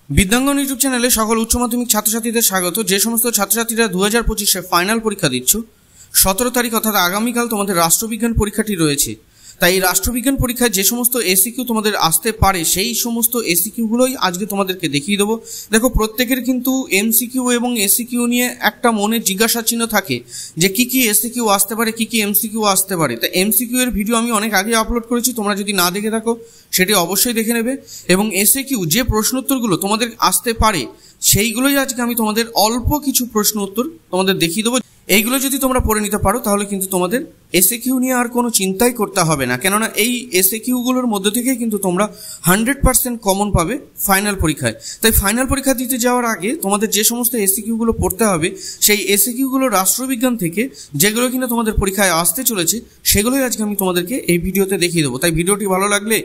বিদ্যাঙ্গন YouTube চ্যানেলে সকল উচ্চ মাধ্যমিক ছাত্রছাত্রীদের স্বাগত। যে সমস্ত ছাত্রছাত্রীরা 2025-এ ফাইনাল পরীক্ষা দিচ্ছ, 17 তারিখ অর্থাৎ আগামীকাল তোমাদের রাষ্ট্রবিজ্ঞান পরীক্ষাটি রয়েছে। তাই এই রাষ্ট্রবিজ্ঞান পরীক্ষায় যে সমস্ত এসিকিউ তোমাদের আসতে পারে সেই সমস্ত এসিকিউগুলোই আজকে তোমাদেরকে দেখিয়ে দেবো। দেখো, প্রত্যেকের কিন্তু এমসিকিউ এবং এসিকিউ নিয়ে একটা মনে জিজ্ঞাসা চিহ্ন থাকে যে কি কি এসিকিউ আসতে পারে, কি কি এমসিকিউ আসতে পারে। তা এমসিকিউ এর ভিডিও আমি অনেক আগে আপলোড করেছি, তোমরা যদি না দেখে থাকো সেটি অবশ্যই দেখে নেবে। এবং এসিকিউ যে প্রশ্ন উত্তরগুলো তোমাদের আসতে পারে সেইগুলোই আজকে আমি তোমাদের অল্প কিছু প্রশ্ন উত্তর তোমাদের দেখিয়ে দেবো। এইগুলো যদি তোমরা পড়ে নিতে পারো তাহলে কিন্তু তোমাদের এসএকিউ নিয়ে আর কোনো চিন্তাই করতে হবে না, কেননা এই এসএকিউগুলোর মধ্যে থেকেই কিন্তু তোমরা 100% কমন পাবে ফাইনাল পরীক্ষায়। তাই ফাইনাল পরীক্ষা দিতে যাওয়ার আগে তোমাদের যে সমস্ত এসএকিউগুলো পড়তে হবে সেই এসএকিউগুলো রাষ্ট্রবিজ্ঞান থেকে যেগুলো কিনা তোমাদের পরীক্ষায় আসতে চলেছে সেগুলোই আজকে আমি তোমাদেরকে এই ভিডিওতে দেখিয়ে দেবো। তাই ভিডিওটি ভালো লাগলে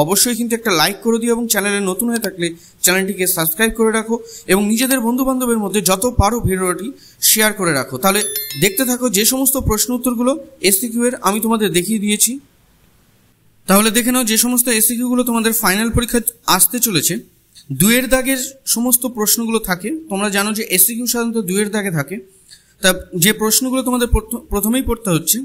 অবশ্যই কিন্তু একটা লাইক করে দিও এবং চ্যানেলে নতুন হয়ে থাকলে চ্যানেলটিকে সাবস্ক্রাইব করে রাখো এবং নিজেদের বন্ধু বান্ধবের মধ্যে যত পারো ভিডিওটি শেয়ার করে রাখো। তাহলে দেখতে থাকো যে সমস্ত প্রশ্ন উত্তরগুলো এসিকিউ এর আমি তোমাদের দেখিয়ে দিয়েছি। তাহলে দেখে নাও যে সমস্ত এসিকিউগুলো তোমাদের ফাইনাল পরীক্ষা আসতে চলেছে। 2-এর দাগের সমস্ত প্রশ্নগুলো থাকে। তোমরা জানো যে এসিকিউ সাধারণত 2-এর দাগে থাকে। তা যে প্রশ্নগুলো তোমাদের প্রথমেই পড়তে হচ্ছে,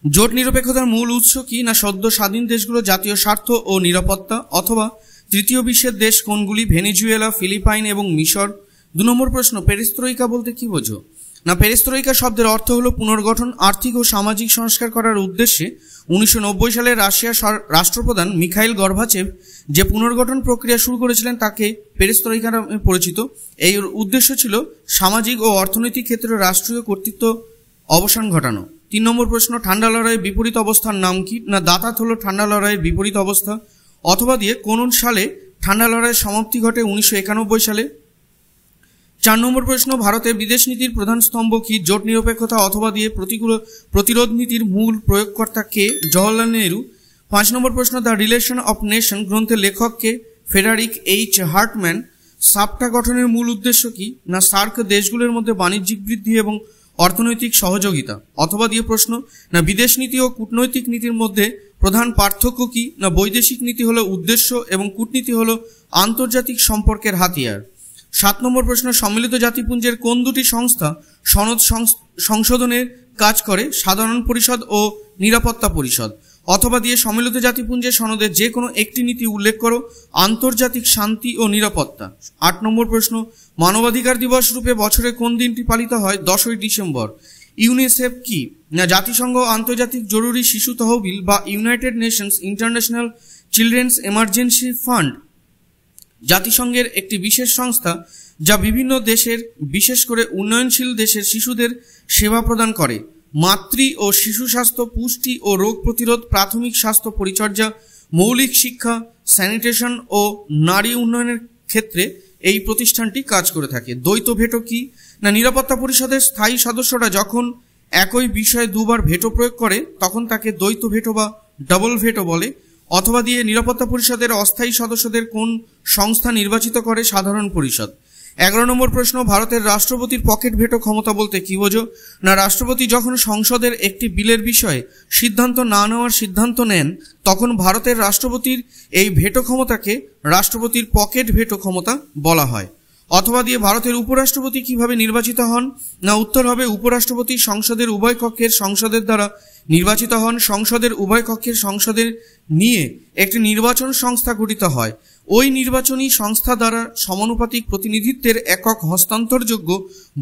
জোট নিরপেক্ষতার মূল উৎস কি? না সদ্য স্বাধীন দেশগুলো জাতীয় স্বার্থ ও নিরাপত্তা, অথবা তৃতীয় বিশ্বের দেশ কোনগুলি? ভেনেজুয়েলা, ফিলিপাইন এবং মিশর। 2 নম্বর প্রশ্ন, পেরেস্ত্রোইকা বলতে কি বোঝো? না পেরেস্ত্রোইকা শব্দের অর্থ হলো পুনর্গঠন, আর্থিক ও সামাজিক সংস্কার করার উদ্দেশ্যে 1990 সালে রাশিয়ার রাষ্ট্রপ্রধান মিখাইল গর্বাচেভ যে পুনর্গঠন প্রক্রিয়া শুরু করেছিলেন তাকে পেরেস্ত্রোইকা নামে পরিচিত। এই উদ্দেশ্য ছিল সামাজিক ও অর্থনৈতিক ক্ষেত্রে রাষ্ট্রীয় কর্তৃত্ব অবসান ঘটানো। 3 নম্বর প্রশ্ন, ঠান্ডা লড়াইয়ের বিপরীত অবস্থার নাম কি? না দাতাত হলো ঠান্ডা লড়াইয়ের বিপরীত অবস্থা, অথবা দিয়ে কোন সালে ঠান্ডা লড়াইয়ের সমাপ্তি ঘটে? 1991 সালে। 4 নম্বর প্রশ্ন, ভারতের বিদেশ নীতির প্রধান স্তম্ভ কি? জোট নিরপেক্ষতা, অথবা দিয়ে প্রতিরোধ নীতির মূল প্রয়োগকর্তা কে? জওহরলাল নেহরু। 5 নম্বর প্রশ্ন, দ্য রিলেশন অফ নেশন গ্রন্থের লেখক কে? Frederick H হার্টম্যান। সাপটা গঠনের মূল উদ্দেশ্য কি? না সার্ক দেশগুলোর মধ্যে বাণিজ্যিক বৃদ্ধি এবং অর্থনৈতিক সহযোগিতা, অথবা দিয়ে প্রশ্ন, না বিদেশ নীতি ও কূটনৈতিক নীতির মধ্যে প্রধান পার্থক্য কি? না বৈদেশিক নীতি হলো উদ্দেশ্য এবং কূটনীতি হলো আন্তর্জাতিক সম্পর্কের হাতিয়ার। 7 নম্বর প্রশ্ন, সম্মিলিত জাতিপুঞ্জের কোন দুটি সংস্থা সনদ সংশোধনের কাজ করে? সাধারণ পরিষদ ও নিরাপত্তা পরিষদ, অথবা দিয়ে সম্মিলিত জাতিপুঞ্জের সনদের যে কোনো একটি নীতি উল্লেখ করো? আন্তর্জাতিক শান্তি ও নিরাপত্তা। 8 নম্বর প্রশ্ন, মানবাধিকার দিবস রূপে বছরে কোন দিনটি পালিত হয়? 10ই ডিসেম্বর। ইউনিসেফ কি? না জাতিসংঘ আন্তর্জাতিক জরুরি শিশু তহবিল বা United Nations International Children's Emergency fund জাতিসংঘের একটি বিশেষ সংস্থা যা বিভিন্ন দেশের, বিশেষ করে উন্নয়নশীল দেশের শিশুদের সেবা প্রদান করে। মাতৃ ও শিশু স্বাস্থ্য, পুষ্টি ও রোগ প্রতিরোধ, প্রাথমিক স্বাস্থ্য পরিচর্যা, মৌলিক শিক্ষা, স্যানিটেশন ও নারী উন্নয়নের ক্ষেত্রে এই প্রতিষ্ঠানটি কাজ করে থাকে। দ্বৈত ভেটো কি? না নিরাপত্তা পরিষদের স্থায়ী সদস্যরা যখন একই বিষয়ে দুবার ভেটো প্রয়োগ করে তখন তাকে দ্বৈত ভেটো বা ডাবল ভেটো বলে, অথবা দিয়ে নিরাপত্তা পরিষদের অস্থায়ী সদস্যদের কোন সংস্থা নির্বাচিত করে? সাধারণ পরিষদ। 11 নম্বর প্রশ্ন, ভারতের রাষ্ট্রপতির পকেট ভেটো ক্ষমতা বলতে কি বোঝো? না রাষ্ট্রপতি যখন সংসদের একটি বিলের বিষয়ে সিদ্ধান্ত না নেওয়ার সিদ্ধান্ত নেন তখন ভারতের রাষ্ট্রপতির এই ভেটো ক্ষমতাকে রাষ্ট্রপতির পকেট ভেটো ক্ষমতা বলা হয়। অথবা দিয়ে ভারতের উপরাষ্ট্রপতি কিভাবে নির্বাচিত হন? না উত্তর হবে উপরাষ্ট্রপতি সংসদের উভয় কক্ষের সংসদের দ্বারা নির্বাচিত হন। সংসদের উভয় কক্ষের সংসদের নিয়ে একটি নির্বাচন সংস্থা গঠিত হয়। ওই নির্বাচনী সংস্থা দ্বারা সমানুপাতিক প্রতিনিধিত্বের একক হস্তান্তরযোগ্য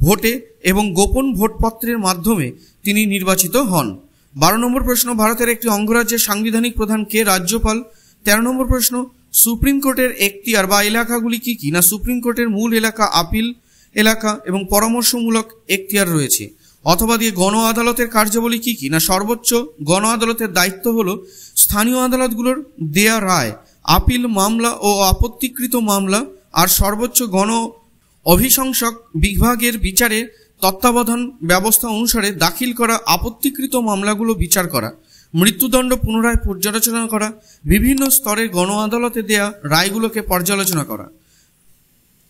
ভোটে এবং গোপন ভোটপত্রের মাধ্যমে তিনি নির্বাচিত হন। 12 নম্বর প্রশ্ন, ভারতের একটি অঙ্গরাজ্যের সাংবিধানিক প্রধান কে? রাজ্যপাল। 13 নম্বর প্রশ্ন, সুপ্রিম কোর্টের এখতিয়ার বা এলাকাগুলি কি কি? না সুপ্রিম কোর্টের মূল এলাকা, আপিল এলাকা এবং পরামর্শমূলক এখতিয়ার রয়েছে। অথবা দিয়ে গণ আদালতের কার্যাবলী কি কি? না সর্বোচ্চ গণ আদালতের দায়িত্ব হলো স্থানীয় আদালতগুলোর দেয়া রায়, আপিল মামলা ও আপত্তিকৃত মামলা, আর সর্বোচ্চ গণ অভিশংসক বিভাগের বিচারে তত্ত্বাবধান ব্যবস্থা অনুসারে দাখিল করা আপত্তিকৃত মামলাগুলো বিচার করা, মৃত্যুদণ্ড পুনরায় পর্যালোচনা করা, বিভিন্ন স্তরের গণ আদালতে দেয়া রায়গুলোকে পর্যালোচনা করা।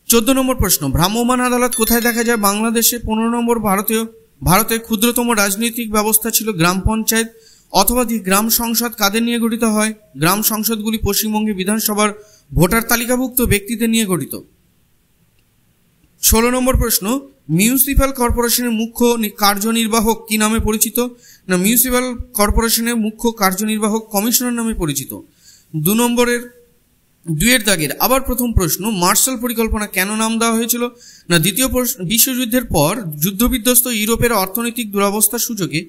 14 নম্বর প্রশ্ন, ভ্রাম্যমাণ আদালত কোথায় দেখা যায়? বাংলাদেশে। 15 নম্বর, ভারতের ক্ষুদ্রতম রাজনৈতিক ব্যবস্থা ছিল গ্রাম পঞ্চায়েত। অথবা গ্রাম সংসদ কাদের নিয়ে গঠিত হয়? গ্রাম সংসদগুলি পশ্চিমবঙ্গে বিধানসভার ভোটার তালিকাভুক্ত ব্যক্তিদের নিয়ে গঠিত। 16 নম্বর প্রশ্ন, মিউনিসিপ্যাল কর্পোরেশনের মুখ্য কার্যনির্বাহক কি নামে পরিচিত? না, মিউনিসিপ্যাল কর্পোরেশনের মুখ্য কার্যনির্বাহক কমিশনার নামে পরিচিত। 2 নম্বরের 2 দাগের আবার প্রথম প্রশ্ন, মার্শাল পরিকল্পনা কেন নাম দেওয়া হয়েছিল? না, দ্বিতীয় বিশ্বযুদ্ধের পর যুদ্ধবিধ্বস্ত ইউরোপের অর্থনৈতিক দুরবস্থার সুযোগে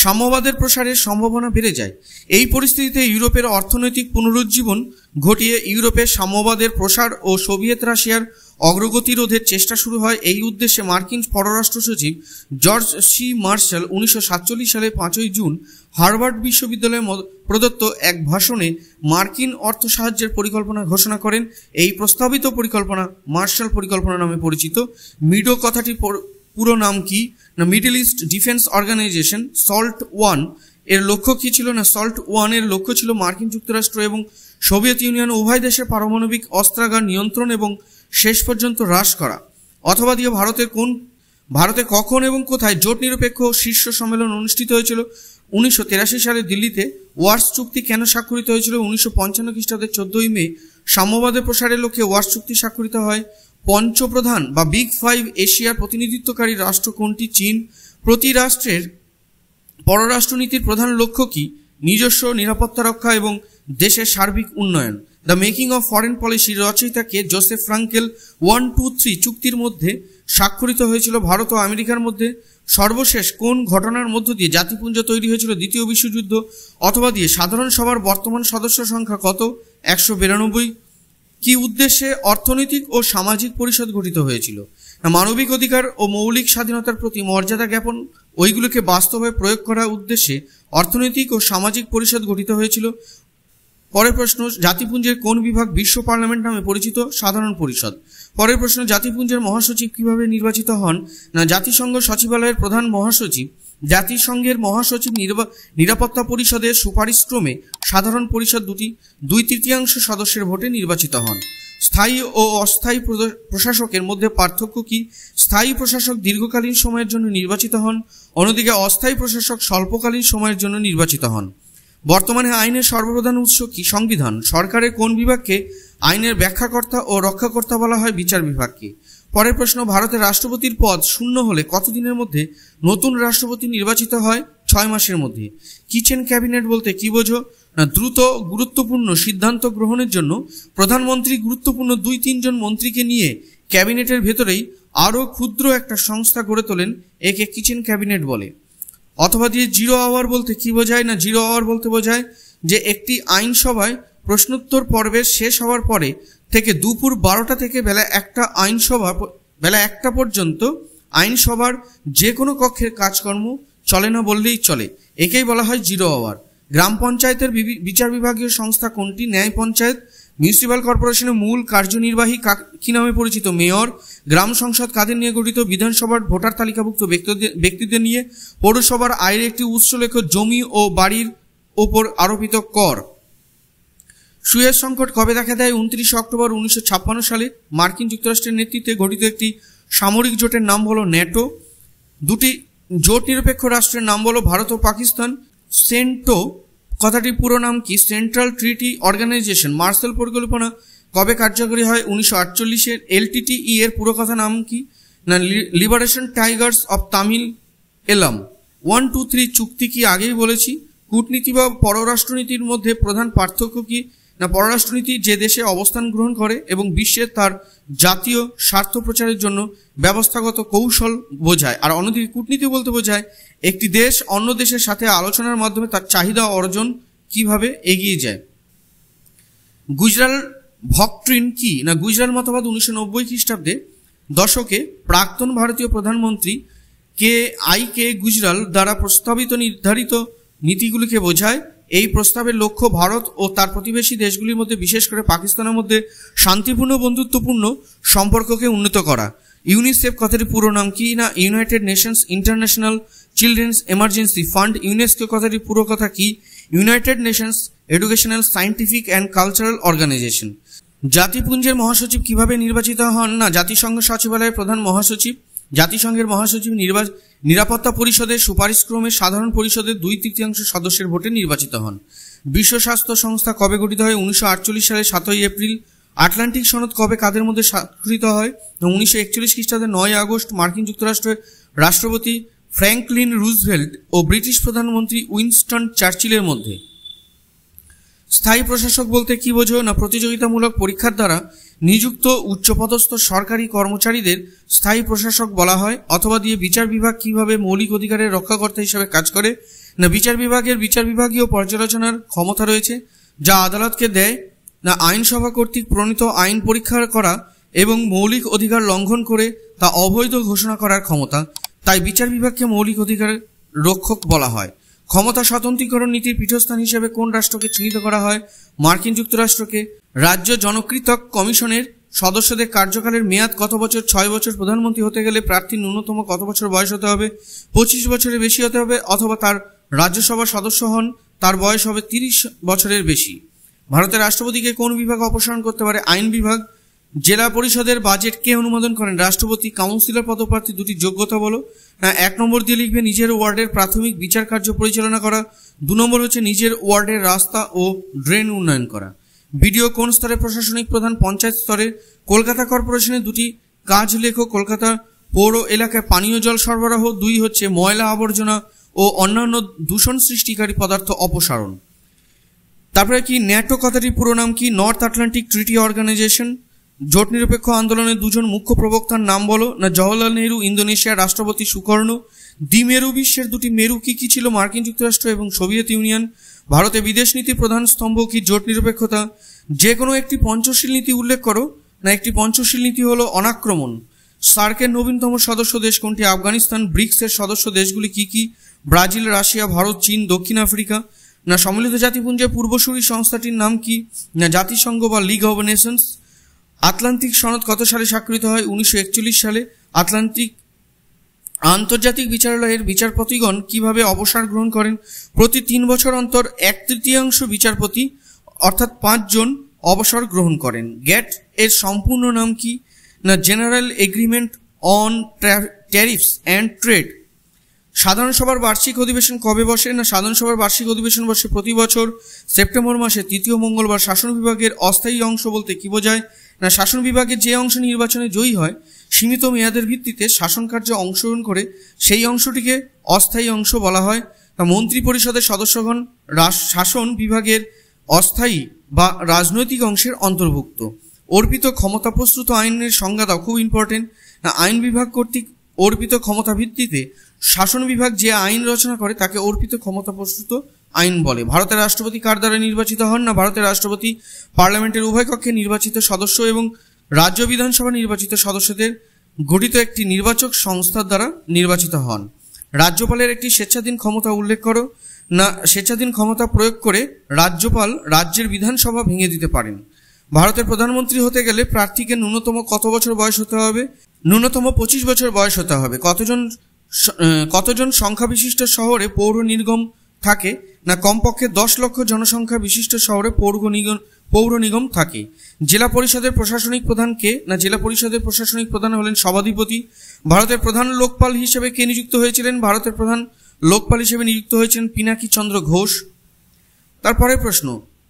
সাম্যবাদের প্রসারের সম্ভাবনা বেড়ে যায়। এই পরিস্থিতিতে ইউরোপের অর্থনৈতিক পুনরুজ্জীবন ঘটিয়ে ইউরোপের সাম্যবাদের প্রসার ও সোভিয়েত রাশিয়ার অগ্রগতি রোধের চেষ্টা শুরু হয়। এই উদ্দেশ্যে মার্কিন পররাষ্ট্র সচিব জর্জ সি মার্শাল 1947 সালে 5 জুন হার্ভার্ড বিশ্ববিদ্যালয়ে প্রদত্ত এক ভাষণে মার্কিন অর্থ সাহায্যের পরিকল্পনা ঘোষণা করেন। এই প্রস্তাবিত পরিকল্পনা মার্শাল পরিকল্পনা নামে পরিচিত। মিডো কথাটির পুরো নাম কি? না, Middle East Defence Organisation. SALT 1 এর লক্ষ্য কি ছিল? না, সল্ট 1 এর লক্ষ্য ছিল মার্কিন যুক্তরাষ্ট্র এবং সোভিয়েত ইউনিয়ন উভয় দেশের পারমাণবিক অস্ত্রাগার নিয়ন্ত্রণ এবং শেষ পর্যন্ত হ্রাস করা। অথবা দিয়ে ভারতে কখন এবং কোথায় জোট নিরপেক্ষ শীর্ষ সম্মেলন অনুষ্ঠিত হয়েছিল? 1983 সালে দিল্লিতে। ওয়ার্স চুক্তি কেন স্বাক্ষরিত হয়েছিল? 1955 খ্রিস্টাব্দের 14 মে সাম্যবাদের প্রসারের লক্ষ্যে ওয়ার্স চুক্তি স্বাক্ষরিত হয়। পঞ্চপ্রধান বা বিগ 5 এশিয়ার প্রতিনিধিত্বকারী রাষ্ট্র কোনটি? চীন। প্রতি রাষ্ট্রের পররাষ্ট্রনীতির প্রধান লক্ষ্য কি? নিজস্ব নিরাপত্তা রক্ষা এবং দেশের সার্বিক উন্নয়ন। দ্য মেকিং অফ ফরেন পলিসির রচয়িতাকে জোসেফ ফ্রাঙ্কেল 1-2-3 চুক্তির মধ্যে স্বাক্ষরিত হয়েছিল ভারত ও আমেরিকার মধ্যে। সর্বশেষ কোন ঘটনার মধ্য দিয়ে জাতিপুঞ্জ তৈরি হয়েছিল? দ্বিতীয় বিশ্বযুদ্ধ। অথবা দিয়ে সাধারণ সভার বর্তমান সদস্য সংখ্যা কত? 192। কি উদ্দেশ্যে অর্থনৈতিক ও সামাজিক পরিষদ গঠিত হয়েছিল? মানবিক অধিকার ও মৌলিক স্বাধীনতার প্রতি মর্যাদা জ্ঞাপন ওইগুলোকে বাস্তবে প্রয়োগ করার উদ্দেশ্যে অর্থনৈতিক ও সামাজিক পরিষদ গঠিত হয়েছিল। পরের প্রশ্ন, জাতিপুঞ্জের কোন বিভাগ বিশ্ব পার্লামেন্ট নামে পরিচিত? সাধারণ পরিষদ। পরের প্রশ্ন, জাতিপুঞ্জের মহাসচিব কিভাবে নির্বাচিত হন? না, জাতিসংঘ সচিবালয়ের প্রধান মহাসচিব জাতিসংঘের মহাসচিব নিরাপত্তা পরিষদের সুপারিশক্রমে সাধারণ পরিষদ 2/3 সদস্যের ভোটে নির্বাচিত হন। স্থায়ী ও অস্থায়ী প্রশাসকের মধ্যে পার্থক্য কি? স্থায়ী প্রশাসক দীর্ঘকালীন সময়ের জন্য নির্বাচিত হন, অন্যদিকে অস্থায়ী প্রশাসক স্বল্পকালীন সময়ের জন্য নির্বাচিত হন। বর্তমানে আইনের সর্বপ্রধান উৎস কি? সংবিধান। সরকারের কোন বিভাগকে আইনের ব্যাখ্যাকর্তা ও রক্ষাকর্তা বলা হয়? বিচার বিভাগকে। পরের প্রশ্ন, ভারতের রাষ্ট্রপতির পদ শূন্য হলে কতদিনের মধ্যে নতুন রাষ্ট্রপতি নির্বাচিত হয়? 6 মাসের মধ্যে। কিচেন ক্যাবিনেট বলতে কি বোঝো? না, দ্রুত গুরুত্বপূর্ণ সিদ্ধান্ত গ্রহণের জন্য প্রধানমন্ত্রী গুরুত্বপূর্ণ 2-3 জন মন্ত্রীকে নিয়ে ক্যাবিনেটের ভেতরেই আরও ক্ষুদ্র একটা সংস্থা গড়ে তোলেন, একে কিচেন ক্যাবিনেট বলে। অথবা দিয়ে 0 আওয়ার বলতে কি বোঝায়? না, 0 আওয়ার বলতে বোঝায় যে একটি আইনসভায় প্রশ্নোত্তর পর্বের শেষ হওয়ার পরে থেকে দুপুর 12টা থেকে বেলা 1টা পর্যন্ত আইনসভার যে কোনো কক্ষের কাজকর্ম চলে না বললেই চলে, একেই বলা হয় 0 আওয়ার। গ্রাম পঞ্চায়েতের বিচার বিভাগীয় সংস্থা কোনটি? ন্যায় পঞ্চায়েত। মিউনিসিপ্যাল কর্পোরেশনের মূল কার্যনির্বাহী কি নামে পরিচিত? মেয়র। গ্রাম সংসদ কাদের নিয়ে গঠিত? বিধানসভার ভোটার তালিকাভুক্ত ব্যক্তিদের নিয়ে। পৌরসভার আয়ের একটি উৎস লেখো জমি ও বাড়ির ওপর আরোপিত কর। সুয়েজ সংকট কবে দেখা দেয়? 29 অক্টোবর 1956 সালে মার্কিন যুক্তরাষ্ট্রের নেতৃত্বে গঠিত একটি সামরিক জোটের নাম হলো ন্যাটো। 2টি জোট নিরপেক্ষ রাষ্ট্রের নাম হলো ভারত ও পাকিস্তান। সেন্টো কথাটির পুরো নাম কি? Central treaty organization. মার্শাল পরিকল্পনা কবে কার্যকরী হয়? 1948-এর। LTTE এর পুরো কথা নাম কি? না, লিবারেশন টাইগার্স অফ তামিল এলাম। 1-2-3 চুক্তি কি? আগেই বলেছি। কূটনীতি বা পররাষ্ট্রনীতির মধ্যে প্রধান পার্থক্য কি? না, পররাষ্ট্রনীতি যে দেশে অবস্থান গ্রহণ করে এবং বিশ্বে তার জাতীয় স্বার্থ প্রচারের জন্য ব্যবস্থাগত কৌশল বোঝায়, আর অন্যদিকে কূটনীতি বলতে বোঝায় একটি দেশ অন্য দেশের সাথে আলোচনার মাধ্যমে তার চাহিদা অর্জন কিভাবে এগিয়ে যায়। গুজরাল ভক্ট্রিন কি? না, গুজরাল মতবাদ 1990 খ্রিস্টাব্দে দশকে প্রাক্তন ভারতীয় প্রধানমন্ত্রী কে গুজরাল দ্বারা প্রস্তাবিত নির্ধারিত নীতিগুলিকে বোঝায়। এই প্রস্তাবের লক্ষ্য ভারত ও তার প্রতিবেশী দেশগুলির মধ্যে, বিশেষ করে পাকিস্তানের মধ্যে শান্তিপূর্ণ বন্ধুত্বপূর্ণ সম্পর্ককে উন্নত করা। ইউনিসেফ কথাটির পুরো নাম কি? না, United Nations International Children's Emergency Fund. UNESCO কথাটির পুরো কথা কি? United Nations Educational Scientific and Cultural Organization. জাতিপুঞ্জের মহাসচিব কিভাবে নির্বাচিত হন? না, জাতিসংঘ সচিবালয়ের প্রধান মহাসচিব। জাতিসংঘের মহাসচিব নিরাপত্তা পরিষদের সুপারিশক্রমে সাধারণ পরিষদের 2/3 সদস্যের ভোটে নির্বাচিত হন। বিশ্ব স্বাস্থ্য সংস্থা কবে গঠিত হয়? 1948 সালের 7 এপ্রিল। আটলান্টিক সনদ কবে কাদের মধ্যে স্বাক্ষরিত হয়? 1941 খ্রিস্টাব্দের 9 আগস্ট মার্কিন যুক্তরাষ্ট্রের রাষ্ট্রপতি ফ্র্যাঙ্কলিন রুজভেল্ট ও ব্রিটিশ প্রধানমন্ত্রী উইনস্টন চার্চিলের মধ্যে। স্থায়ী প্রশাসক বলতে কি বোঝো? না প্রতিযোগিতামূলক পরীক্ষার দ্বারা নিযুক্ত উচ্চপদস্থ সরকারি কর্মচারীদের স্থায়ী প্রশাসক বলা হয়। অথবা দিয়ে বিচার বিভাগ কিভাবে মৌলিক অধিকারের রক্ষাকর্তা হিসেবে কাজ করে? না বিচার বিভাগীয় পর্যালোচনার ক্ষমতা রয়েছে, যা আদালতকে দেয় না আইনসভা কর্তৃক প্রণীত আইন পরীক্ষা করা এবং মৌলিক অধিকার লঙ্ঘন করে তা অবৈধ ঘোষণা করার ক্ষমতা। তাই বিচার বিভাগকে মৌলিক অধিকারের রক্ষক বলা হয়। ক্ষমতা স্বতন্ত্রীকরণ নীতির পীঠস্থান হিসেবে কোন রাষ্ট্রকে চিহ্নিত করা হয়? মার্কিন যুক্তরাষ্ট্রকে। রাজ্য জনকৃতক কমিশনের সদস্যদের কার্যকালের মেয়াদ কত বছর? 6 বছর। প্রধানমন্ত্রী হতে গেলে প্রার্থীর ন্যূনতম কত বছর বয়স হতে হবে? 25 বছরের বেশি হতে হবে, অথবা তার রাজ্যসভার সদস্য হন তার বয়স হবে 30 বছরের বেশি। ভারতের রাষ্ট্রপতিকে কোন বিভাগ অপসারণ করতে পারে? আইন বিভাগ। জেলা পরিষদের বাজেট কে অনুমোদন করেন? রাষ্ট্রপতি। কাউন্সিলর পদপ্রার্থী দুটি যোগ্যতা বলো। 1 নম্বর দিয়ে লিখবে নিজের ওয়ার্ডের প্রাথমিক বিচার কার্য পরিচালনা করা। 2 নম্বর হচ্ছে নিজের ওয়ার্ডের রাস্তা ও ড্রেন উন্নয়ন করা। বিডিও কোন স্তরে প্রশাসনিক প্রধান? পঞ্চায়েত স্তরে। কলকাতা কর্পোরেশনের দুটি কাজ লেখো। কলকাতা পৌর এলাকায় পানীয় জল সরবরাহ। 2 হচ্ছে ময়লা আবর্জনা ও অন্যান্য দূষণ সৃষ্টিকারী পদার্থ অপসারণ। তারপরে কি ন্যাটো কথাটির পুরো নাম কি? North Atlantic treaty organization. জোট নিরপেক্ষ আন্দোলনের 2জন মুখ্য প্রবক্তার নাম বলো। না জওহরলাল নেহরু, ইন্দোনেশিয়ার রাষ্ট্রপতি সুকর্ণ। দ্বিমেরু বিশ্বের দুটি মেরু কি কি ছিল? মার্কিন যুক্তরাষ্ট্র এবং সোভিয়েত ইউনিয়ন। ভারতে বিদেশ নীতির প্রধান স্তম্ভ কি? জোট নিরপেক্ষতা। যে কোনো একটি পঞ্চশীল নীতি উল্লেখ করো। না একটি পঞ্চশীল নীতি হলো অনাক্রমণ। সার্কের নবীনতম সদস্য দেশ কোনটি? আফগানিস্তান। ব্রিক্সের সদস্য দেশগুলি কি কি? ব্রাজিল, রাশিয়া, ভারত, চীন, দক্ষিণ আফ্রিকা। না সম্মিলিত জাতিপুঞ্জের পূর্বসূরি সংস্থাটির নাম কি? না জাতিসংঘ বা লিগ অব নেশনস। আটলান্টিক সনদ কত সালে স্বাক্ষরিত হয়? 1941 সালে। আন্তর্জাতিক বিচারালয়ের বিচারপতিগণ কিভাবে অবসর গ্রহণ করেন? প্রতি 3 বছর অন্তর 1/3 বিচারপতি অর্থাৎ 5 জন অবসর গ্রহণ করেন। গ্যাট এর সম্পূর্ণ নাম কি? না general agreement on tariffs and trade. সাধারণ সভার বার্ষিক অধিবেশন কবে বসে? না সাধারণ সভার বার্ষিক অধিবেশন বসে প্রতি বছর সেপ্টেম্বর মাসে 3য় মঙ্গলবার। শাসন বিভাগের অস্থায়ী অংশ বলতে কি বোঝায়? না শাসন বিভাগের যে অংশ নির্বাচনে জয়ী হয় সীমিত মেয়াদের ভিত্তিতে শাসন কার্যে অংশগ্রহণ করে সেই অংশটিকে অস্থায়ী অংশ বলা হয়। মন্ত্রী পরিষদের সদস্যগণ শাসন বিভাগের অস্থায়ী বা রাজনৈতিক অংশের অন্তর্ভুক্ত। অর্পিত ক্ষমতা প্রস্তুত আইনের সংজ্ঞা দাও, খুব ইম্পর্টেন্ট। আইন বিভাগ কর্তৃক অর্পিত ক্ষমতা ভিত্তিতে শাসন বিভাগ যে আইন রচনা করে তাকে অর্পিত ক্ষমতা প্রস্তুত আইন বলে। ভারতের রাষ্ট্রপতি কার দ্বারা নির্বাচিত হন? না ভারতের রাষ্ট্রপতি পার্লামেন্টের উভয় কক্ষে নির্বাচিত সদস্য এবং রাজ্য বিধানসভা নির্বাচিত সদস্যদের গঠিত একটি নির্বাচক সংস্থার দ্বারা নির্বাচিত হন। রাজ্যপালের একটি স্বেচ্ছাধীন ক্ষমতা উল্লেখ করো। না স্বেচ্ছাধীন ক্ষমতা প্রয়োগ করে রাজ্যপাল রাজ্যের বিধানসভা ভেঙে দিতে পারেন। ভারতের প্রধানমন্ত্রী হতে গেলে প্রার্থীকে ন্যূনতম কত বছর বয়স হতে হবে? ন্যূনতম 25 বছর বয়স হতে হবে। কতজন সংখ্যা বিশিষ্ট শহরে পৌর নিগম থাকে? না কমপক্ষে 10 লক্ষ জনসংখ্যা বিশিষ্ট শহরে পৌর নিগম থাকে। জেলা পরিষদের প্রশাসনিক প্রধান কে? না জেলা পরিষদের প্রশাসনিক প্রধান হলেন সভাধিপতি। ভারতের প্রধান লোকপাল হিসেবে কে নিযুক্ত হয়েছিলেন? ভারতের প্রধান লোকপাল হিসেবে নিযুক্ত হয়েছেন পিনাকি চন্দ্র ঘোষ। তারপরে প্রশ্ন,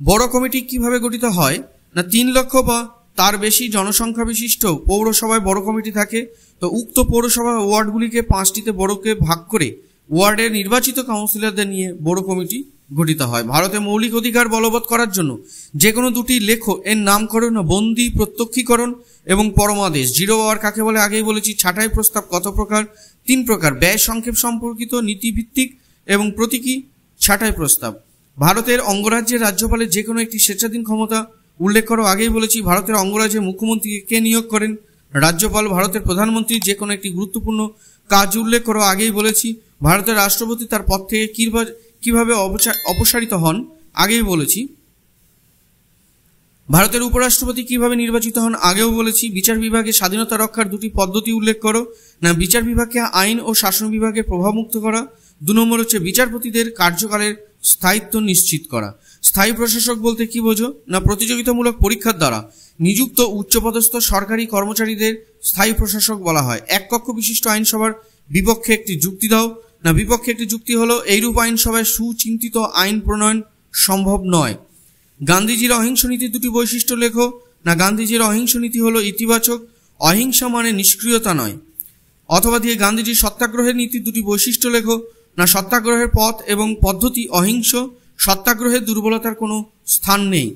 বড় কমিটি কিভাবে গঠিত হয়? না 3 লক্ষ বা তার বেশি জনসংখ্যা বিশিষ্ট পৌরসভায় বড় কমিটি থাকে। তো উক্ত পৌরসভা ওয়ার্ডগুলিকে 5টিতে বড়কে ভাগ করে ওয়ার্ডের নির্বাচিত কাউন্সিলরদের নিয়ে বড় কমিটি গঠিত হয়। ভারতে মৌলিক অধিকার বলবৎ করার জন্য যে কোনো 2টি লেখো এর নামকরণ, বন্দি, প্রত্যক্ষীকরণ এবং পরমাদেশ। 0 আওয়ার কাকে বলে আগেই বলেছি। ছাঁটাই প্রস্তাব কত প্রকার? 3 প্রকার। ব্যয় সংক্ষেপ সম্পর্কিত, নীতিভিত্তিক এবং প্রতীকী ছাঁটাই প্রস্তাব। ভারতের অঙ্গরাজ্যের রাজ্যপালের যে কোনো একটি স্বেচ্ছাধীন ক্ষমতা উল্লেখ করো, আগেই বলেছি। ভারতের অঙ্গরাজ্যের মুখ্যমন্ত্রীকে কে নিয়োগ করেন? রাজ্যপাল। ভারতের প্রধানমন্ত্রী যে কোনো একটি গুরুত্বপূর্ণ কাজ উল্লেখ করো, আগেই বলেছি। ভারতের রাষ্ট্রপতি তার পদ থেকে কিভাবে অপসারিত হন, আগেই বলেছি। ভারতের উপরাষ্ট্রপতি কিভাবে নির্বাচিত হন, আগেও বলেছি। বিচার বিভাগের স্বাধীনতা রক্ষার 2টি পদ্ধতি উল্লেখ করো। না বিচার বিভাগকে আইন ও শাসন বিভাগের প্রভাবমুক্ত করা। 2 নম্বর হচ্ছে বিচারপতিদের কার্যকালের স্থায়িত্ব নিশ্চিত করা। স্থায়ী প্রশাসক বলতে কি বোঝো? না প্রতিযোগিতামূলক পরীক্ষার দ্বারা নিযুক্ত উচ্চপদস্থ সরকারি কর্মচারীদের স্থায়ী প্রশাসক বলা হয়। 1 কক্ষ বিশিষ্ট আইনসভার বিপক্ষে একটি যুক্তি দাও। না বিপক্ষে একটি যুক্তি হলো এইরূপ আইনসভায় সুচিন্তিত আইন প্রণয়ন সম্ভব নয়। গান্ধীজির অহিংস নীতির 2টি বৈশিষ্ট্য লেখো। না গান্ধীজির অহিংস নীতি হলো ইতিবাচক, অহিংসা মানে নিষ্ক্রিয়তা নয়। অথবা দিয়ে গান্ধীজির সত্যাগ্রহের নীতি দুটি বৈশিষ্ট্য লেখো, না সত্যাগ্রহের পথ এবং পদ্ধতি অহিংস, সত্যাগ্রহের দুর্বলতার কোনো স্থান নেই।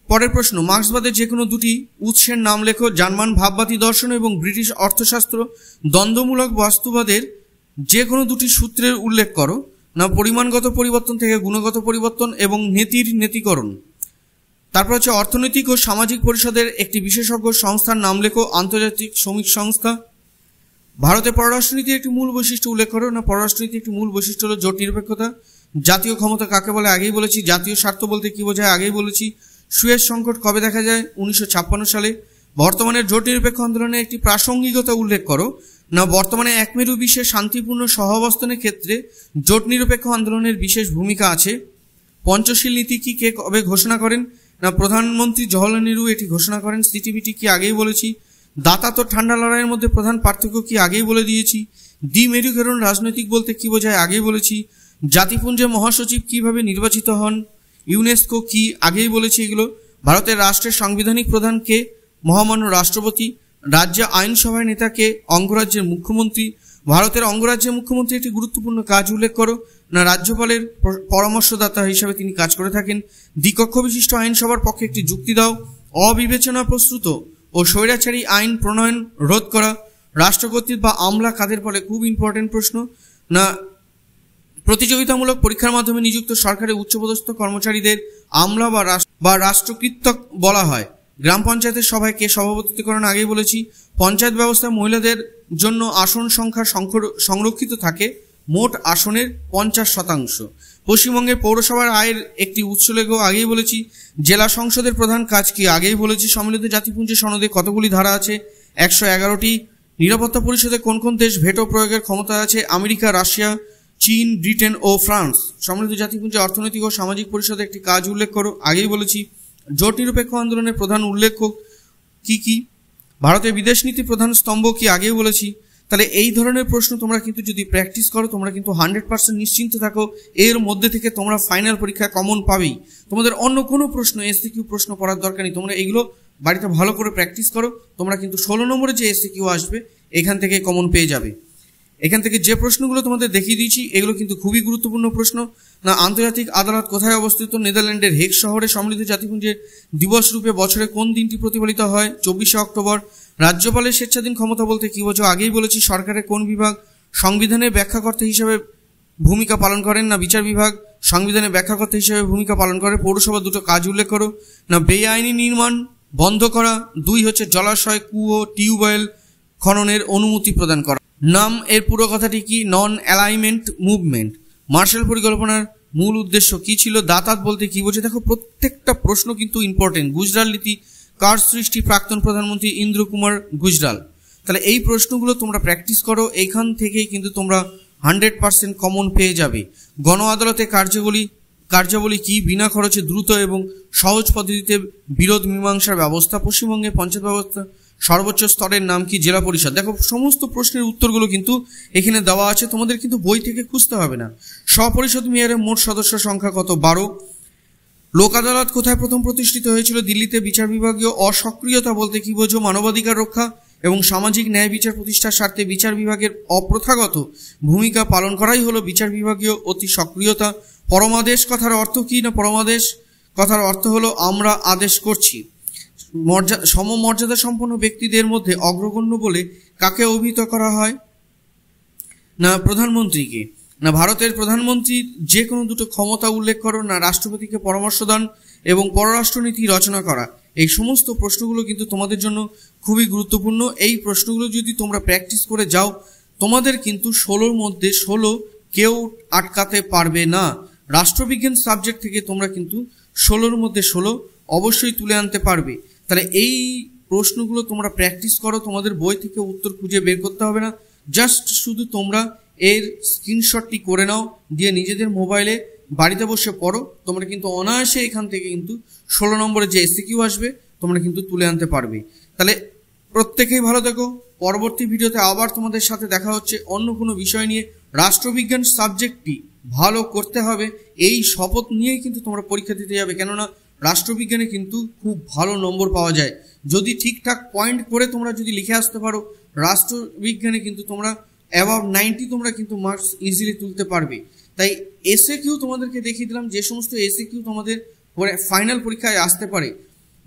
পরের প্রশ্ন, মার্ক্সবাদের যে কোনো দুটি উৎসের নাম লেখো। জার্মান ভাববাদী দর্শন এবং ব্রিটিশ অর্থশাস্ত্র দ্বন্দ্বমূলক বাস্তুবাদের যে কোনো দুটি সূত্রের উল্লেখ করো। না পরিমাণগত পরিবর্তন থেকে গুণগত পরিবর্তন এবং নীতির নীতিকরণ। তারপর হচ্ছে অর্থনৈতিক ও সামাজিক পরিষদের একটি বিশেষজ্ঞ সংস্থার নাম লেখো। আন্তর্জাতিক শ্রমিক সংস্থা। ভারতের পররাষ্ট্রনীতির একটি মূল বৈশিষ্ট্য উল্লেখ করো। না পররাষ্ট্রনীতির একটি মূল বৈশিষ্ট্য হলো জোট নিরপেক্ষতা। জাতীয় ক্ষমতা কাকে বলে আগেই বলেছি। জাতীয় স্বার্থ বলতে কি বোঝায় আগেই বলেছি। সুয়েজ সংকট কবে দেখা যায়? 1956 সালে। বর্তমানের জোট নিরপেক্ষ আন্দোলনের একটি প্রাসঙ্গিকতা উল্লেখ করো। না বর্তমানে একমেরু বিশ্বে শান্তিপূর্ণ সহাবস্থানের ক্ষেত্রে জোট নিরপেক্ষ আন্দোলনের বিশেষ ভূমিকা আছে। পঞ্চশীল নীতি কি কে কবে ঘোষণা করেন? না প্রধানমন্ত্রী জওহরলাল নেহরু এটি ঘোষণা করেন। সিটিবিটি কি আগেই বলেছি। দাতা তো ঠান্ডা লড়াইয়ের মধ্যে প্রধান পার্থক্য কি আগেই বলে দিয়েছি। দ্বিমেরুকরণ রাজনৈতিক বলতে কি বোঝায় আগেই বলেছি। জাতিপুঞ্জের মহাসচিব কিভাবে নির্বাচিত হন? ইউনেস্কো কি আগেই বলেছি এগুলো। ভারতের রাষ্ট্রের সাংবিধানিক প্রধান কে? মহামান্য রাষ্ট্রপতি। রাজ্য আইনসভার নেতা কে? অঙ্গরাজ্যের মুখ্যমন্ত্রী। ভারতের অঙ্গরাজ্যের মুখ্যমন্ত্রী একটি গুরুত্বপূর্ণ কাজ উল্লেখ করো। না রাজ্যপালের পরামর্শদাতা হিসাবে তিনি কাজ করে থাকেন। দ্বিকক্ষ বিশিষ্ট আইনসভার পক্ষে একটি যুক্তি দাও। অবিবেচনা প্রস্তুত ও স্বৈরাচারী আইন প্রণয়ন রোধ করা। রাষ্ট্রকর্তৃত্ব বা আমলা কাদের বলে? খুব ইম্পর্টেন্ট প্রশ্ন। না প্রতিযোগিতামূলক পরীক্ষার মাধ্যমে নিযুক্ত সরকারের উচ্চপদস্থ কর্মচারীদের আমলা বা রাষ্ট্রকৃতক বলা হয়। গ্রাম পঞ্চায়েতের সভায় কে সভাপতিত্ব করেন আগেই বলেছি। পঞ্চায়েত ব্যবস্থায় মহিলাদের জন্য আসন সংখ্যা সংরক্ষিত থাকে মোট আসনের 50%। পশ্চিমবঙ্গের পৌরসভার আয়ের একটি উৎস লেখো আগেই বলেছি। জেলা সংসদের প্রধান কাজ কি আগেই বলেছি। সম্মিলিত জাতিপুঞ্জের সনদে কতগুলি ধারা আছে? 111টি। নিরাপত্তা পরিষদে কোন কোন দেশ ভেটো প্রয়োগের ক্ষমতা আছে? আমেরিকা, রাশিয়া, চীন, ব্রিটেন ও ফ্রান্স। সম্মিলিত জাতিপুঞ্জের অর্থনৈতিক ও সামাজিক পরিষদে একটি কাজ উল্লেখ করো আগেই বলেছি। জোট নিরপেক্ষ আন্দোলনের প্রধান উল্লেখ্য কি কি? ভারতের বিদেশ নীতি প্রধান স্তম্ভ কি আগেই বলেছি। তাহলে এই ধরনের প্রশ্ন তোমরা কিন্তু যদি প্র্যাকটিস করো তোমরা কিন্তু 100% নিশ্চিন্ত থাকো এর মধ্যে থেকে তোমরা ফাইনাল পরীক্ষায় কমন পাবেই। তোমাদের অন্য কোনো প্রশ্ন এসসিকিউ প্রশ্ন পড়ার দরকার নেই। তোমরা এগুলো বাড়িতে ভালো করে প্র্যাকটিস করো। তোমরা কিন্তু 16 নম্বরে যে এসসিকিউ আসবে এখান থেকে কমন পেয়ে যাবে। এখান থেকে যে প্রশ্নগুলো তোমাদের দেখিয়ে দিয়েছি এগুলো কিন্তু খুবই গুরুত্বপূর্ণ প্রশ্ন। না আন্তর্জাতিক আদালত কোথায় অবস্থিত? নেদারল্যান্ডের হেগ শহরে। সম্মিলিত জাতিপুঞ্জের দিবস রূপে বছরে কোন দিনটি প্রতিপালিত হয়? 24শে অক্টোবর। রাজ্যপালের স্বেচ্ছাধীন ক্ষমতা বলতে কি বোঝো আগেই বলেছি। সরকারের কোন বিভাগ সংবিধানের ব্যাখ্যাকর্তা হিসেবে ভূমিকা পালন করেন? না বিচার বিভাগ সংবিধানের ব্যাখ্যাকর্তা হিসেবে ভূমিকা পালন করে। পৌরসভা দুটো কাজ উল্লেখ করো। না বেআইনি নির্মাণ বন্ধ করা। 2 হচ্ছে জলাশয়, কুয়ো, টিউবওয়েল খননের অনুমতি প্রদান করা। নাম এর পুরো কথাটি কি? নন অ্যালাইনমেন্ট মুভমেন্ট। মার্শাল পরিকল্পনার মূল উদ্দেশ্য কি ছিল? দাতাত বলতে কি বোঝে? দেখো প্রত্যেকটা প্রশ্ন কিন্তু ইম্পর্টেন্ট। গুজরাল নীতি কার সৃষ্টি? প্রাক্তন প্রধানমন্ত্রী ইন্দ্র কুমার গুজরাল। তাহলে এই প্রশ্নগুলো তোমরা প্র্যাকটিস করো, এইখান থেকেই কিন্তু তোমরা 100% কমন পেয়ে যাবে। গণ আদালতে কার্যাবলী কি? বিনা খরচে দ্রুত এবং সহজ পদ্ধতিতে বিরোধ মীমাংসার ব্যবস্থা। পশ্চিমবঙ্গের পঞ্চায়েত ব্যবস্থা সর্বোচ্চ স্তরের নাম কি? জেলা পরিষদ। দেখো সমস্ত প্রশ্নের উত্তরগুলো কিন্তু এখানে দেওয়া আছে, তোমাদের কিন্তু বই থেকে খুঁজতে হবে না। স্বপরিষদ মেয়রের মোট সদস্য সংখ্যা কত? 12। লোক আদালত কোথায় প্রথম প্রতিষ্ঠিত হয়েছিল? দিল্লিতে। বিচার বিভাগীয় অসক্রিয়তা বলতে কি বোঝো? মানবাধিকার রক্ষা এবং সামাজিক ন্যায় বিচার প্রতিষ্ঠার স্বার্থে বিচার বিভাগের অপ্রথাগত ভূমিকা পালন করাই হলো বিচার বিভাগীয় অতি সক্রিয়তা। পরমাদেশ কথার অর্থ কি? না পরমাদেশ কথার অর্থ হলো আমরা আদেশ করছি। সমমর্যাদা সম্পন্ন ব্যক্তিদের মধ্যে অগ্রগণ্য বলে কাকে অভিহিত করা হয়? না প্রধানমন্ত্রীকে। না ভারতের প্রধানমন্ত্রীর যে কোনো দুটো ক্ষমতা উল্লেখ করো। না রাষ্ট্রপতিকে পরামর্শ দান এবং পররাষ্ট্রনীতি রচনা করা। এই সমস্ত প্রশ্নগুলো কিন্তু তোমাদের জন্য খুবই গুরুত্বপূর্ণ। এই প্রশ্নগুলো যদি তোমরা প্র্যাকটিস করে যাও তোমাদের কিন্তু 16র মধ্যে 16 কেউ আটকাতে পারবে না। রাষ্ট্রবিজ্ঞান সাবজেক্ট থেকে তোমরা কিন্তু 16র মধ্যে 16 অবশ্যই তুলে আনতে পারবে। তাহলে এই প্রশ্নগুলো তোমরা প্র্যাকটিস করো, তোমাদের বই থেকে উত্তর খুঁজে বের করতে হবে না। জাস্ট শুধু তোমরা এর স্ক্রিনশটটি করে নাও, দিয়ে নিজেদের মোবাইলে বাড়িতে বসে পড়ো। তোমরা কিন্তু অনায়াসে এখান থেকে কিন্তু 16 নম্বরে যে এসসিকিউ আসবে তোমরা কিন্তু তুলে আনতে পারবে। তাহলে প্রত্যেকেই ভালো থেকো। পরবর্তী ভিডিওতে আবার তোমাদের সাথে দেখা হচ্ছে অন্য কোনো বিষয় নিয়ে। রাষ্ট্রবিজ্ঞান সাবজেক্টটি ভালো করতে হবে এই শপথ নিয়েই কিন্তু তোমরা পরীক্ষা দিতে যাবে, কেননা রাষ্ট্রবিজ্ঞানে কিন্তু খুব ভালো নম্বর পাওয়া যায়। যদি ঠিকঠাক পয়েন্ট করে তোমরা যদি লিখে আসতে পারো রাষ্ট্রবিজ্ঞানে কিন্তু তোমরা অ্যাবাভ 90 তোমরা কিন্তু মার্কস ইজিলি তুলতে পারবে। তাই এসএ কিউ তোমাদেরকে দেখিয়ে দিলাম যে সমস্ত এসএ কিউ তোমাদের ফাইনাল পরীক্ষায় আসতে পারে।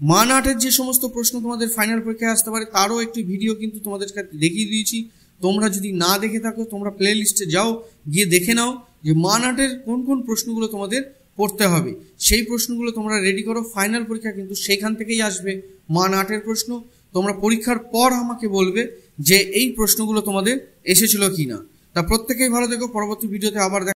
মান আর্টের যে সমস্ত প্রশ্ন তোমাদের ফাইনাল পরীক্ষায় আসতে পারে তারও একটি ভিডিও কিন্তু তোমাদের কাছে দেখিয়ে দিয়েছি। তোমরা যদি না দেখে থাকো তোমরা প্লে লিস্টে যাও, গিয়ে দেখে নাও যে মান আর্টের কোন কোন প্রশ্নগুলো তোমাদের পড়তে হবে। সেই প্রশ্নগুলো তোমরা রেডি করো, ফাইনাল পরীক্ষা কিন্তু সেখান থেকেই আসবে মান আর্টের প্রশ্ন। তোমরা পরীক্ষার পর আমাকে বলবে যে এই প্রশ্নগুলো তোমাদের এসেছিল কিনা। তা প্রত্যেকেই ভালো থেকো, পরবর্তী ভিডিওতে আবার